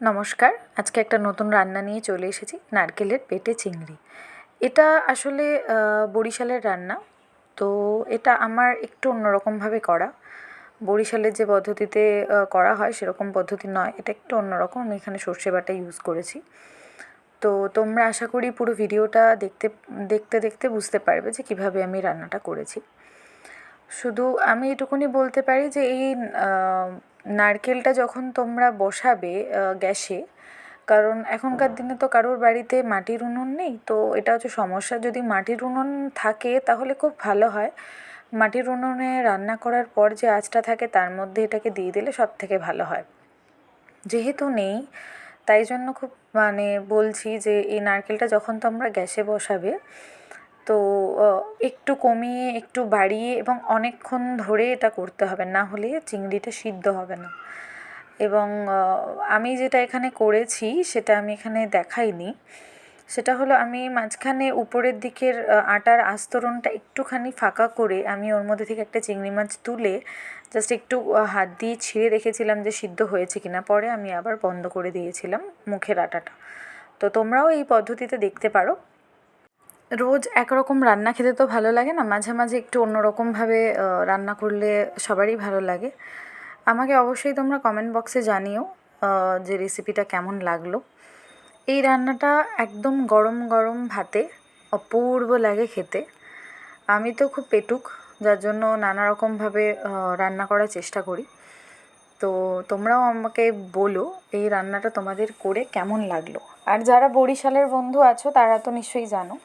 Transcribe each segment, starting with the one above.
নমস্কার, আজকে একটা নতুন রান্না নিয়ে চলে এসেছি, নারকেলের পেটে চিংড়ি। এটা আসলে বরিশালের রান্না। তো এটা আমার একটু অন্যরকমভাবে করা। বরিশালের যে পদ্ধতিতে করা হয় সেরকম পদ্ধতি নয়, এটা একটু অন্যরকম। আমি এখানে সর্ষে বাটা ইউজ করেছি। তো তোমরা আশা করি পুরো ভিডিওটা দেখতে দেখতে দেখতে বুঝতে পারবে যে কীভাবে আমি রান্নাটা করেছি। শুধু আমি এটুকুনি বলতে পারি যে এই নারকেলটা যখন তোমরা বসাবে গ্যাসে, কারণ এখনকার দিনে তো কারোর বাড়িতে মাটির উনুন নেই, তো এটা হচ্ছে সমস্যা। যদি মাটির উনুন থাকে তাহলে খুব ভালো হয়। মাটির উনুনে রান্না করার পর যে আঁচটা থাকে তার মধ্যে এটাকে দিয়ে দিলে সব থেকে ভালো হয়। যেহেতু নেই, তাই জন্য খুব বলছি যে এই নারকেলটা যখন তোমরা গ্যাসে বসাবে, তো একটু কমিয়ে একটু বাড়িয়ে এবং অনেকক্ষণ ধরে এটা করতে হবে, না হলে চিংড়িটা সিদ্ধ হবে না। এবং আমি যেটা এখানে করেছি সেটা আমি এখানে দেখাইনি। সেটা হলো আমি মাঝখানে উপরের দিকের আটার আস্তরণটা একটুখানি ফাঁকা করে আমি ওর মধ্যে থেকে একটা চিংড়ি মাছ তুলে জাস্ট একটু হাত দিয়ে ছিঁড়ে দেখেছিলাম যে সিদ্ধ হয়েছে কিনা। পরে আমি আবার বন্ধ করে দিয়েছিলাম মুখের আটাটা। তো তোমরাও এই পদ্ধতিতে দেখতে পারো। রোজ একরকম রান্না খেতে তো ভালো লাগে না, মাঝে মাঝে একটু অন্যরকমভাবে রান্না করলে সবারই ভালো লাগে। আমাকে অবশ্যই তোমরা কমেন্ট বক্সে জানিও যে রেসিপিটা কেমন লাগলো। এই রান্নাটা একদম গরম গরম ভাতে অপূর্ব লাগে খেতে। আমি তো খুব পেটুক, যার জন্য নানা রকমভাবে রান্না করার চেষ্টা করি। তো তোমরাও আমাকে বলো এই রান্নাটা তোমাদের করে কেমন লাগলো। আর যারা বরিশালের বন্ধু আছো তারা তো নিশ্চয়ই জানো,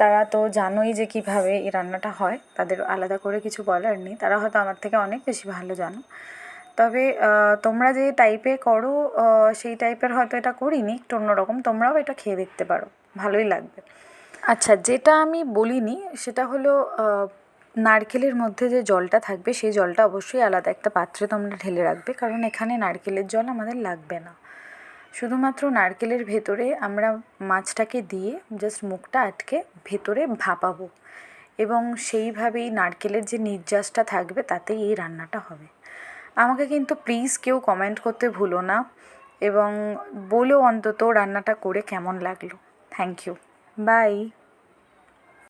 তারা তো জানোই যে কীভাবে এই রান্নাটা হয়, তাদের আলাদা করে কিছু বলার নেই, তারা হয়তো আমার থেকে অনেক বেশি ভালো জানো। তবে তোমরা যে টাইপে করো সেই টাইপের হয়তো এটা করিনি, একটু অন্যরকম। তোমরাও এটা খেয়ে দেখতে পারো, ভালোই লাগবে। আচ্ছা, যেটা আমি বলিনি সেটা হলো নারকেলের মধ্যে যে জলটা থাকবে সেই জলটা অবশ্যই আলাদা একটা পাত্রে তোমরা ঢেলে রাখবে, কারণ এখানে নারকেলের জল আমাদের লাগবে না। শুধুমাত্র নারকেলের ভেতরে আমরা মাছটাকে দিয়ে জাস্ট মুখটা আটকে ভেতরে ভাপাবো, এবং সেইভাবেই নারকেলের যে নির্যাসটা থাকবে তাতেই এই রান্নাটা হবে। আমাকে কিন্তু প্লিজ কেউ কমেন্ট করতে ভুলো না, এবং বলো অন্তত রান্নাটা করে কেমন লাগলো। Thank you, by.